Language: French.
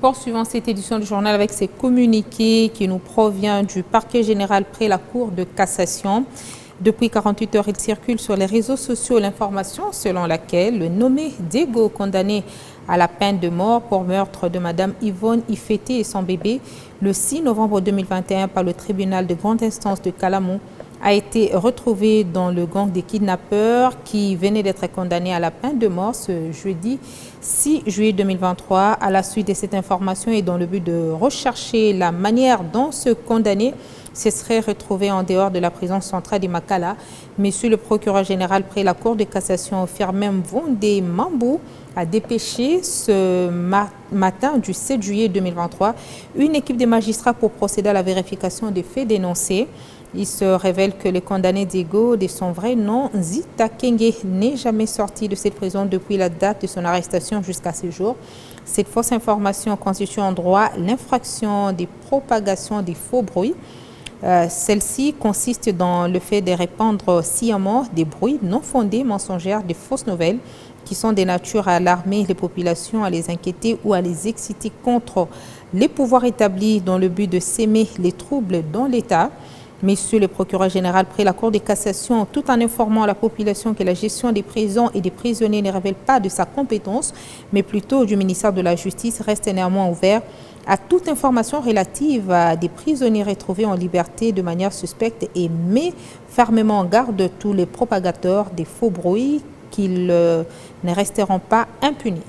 poursuivons cette édition du journal avec ces communiqués qui nous provient du parquet général près la Cour de cassation. Depuis 48 heures, il circule sur les réseaux sociaux l'information selon laquelle le nommé Diego, condamné à la peine de mort pour meurtre de Mme Yvonne Ifeté et son bébé le 6 novembre 2021 par le tribunal de grande instance de Calamou, a été retrouvé dans le gang des kidnappeurs qui venait d'être condamné à la peine de mort ce jeudi 6 juillet 2023. À la suite de cette information et dans le but de rechercher la manière dont ce condamné se serait retrouvé en dehors de la prison centrale de Makala, Monsieur le procureur général près la Cour de cassation, Firmin Vondé Mambou, a dépêché ce matin du 7 juillet 2023 une équipe de magistrats pour procéder à la vérification des faits dénoncés. Il se révèle que le condamné Diego, de son vrai nom, Zita Kenge, n'est jamais sorti de cette prison depuis la date de son arrestation jusqu'à ce jour. Cette fausse information constitue en droit l'infraction des propagations des faux bruits. Celle-ci consiste dans le fait de répandre sciemment des bruits non fondés, mensongères, des fausses nouvelles qui sont de nature à alarmer les populations, à les inquiéter ou à les exciter contre les pouvoirs établis dans le but de s'aimer les troubles dans l'État. Monsieur le procureur général près la Cour de cassation, tout en informant la population que la gestion des prisons et des prisonniers ne révèle pas de sa compétence, mais plutôt du ministère de la Justice, reste néanmoins ouvert à toute information relative à des prisonniers retrouvés en liberté de manière suspecte et met fermement en garde tous les propagateurs des faux bruits qu'ils ne resteront pas impunis.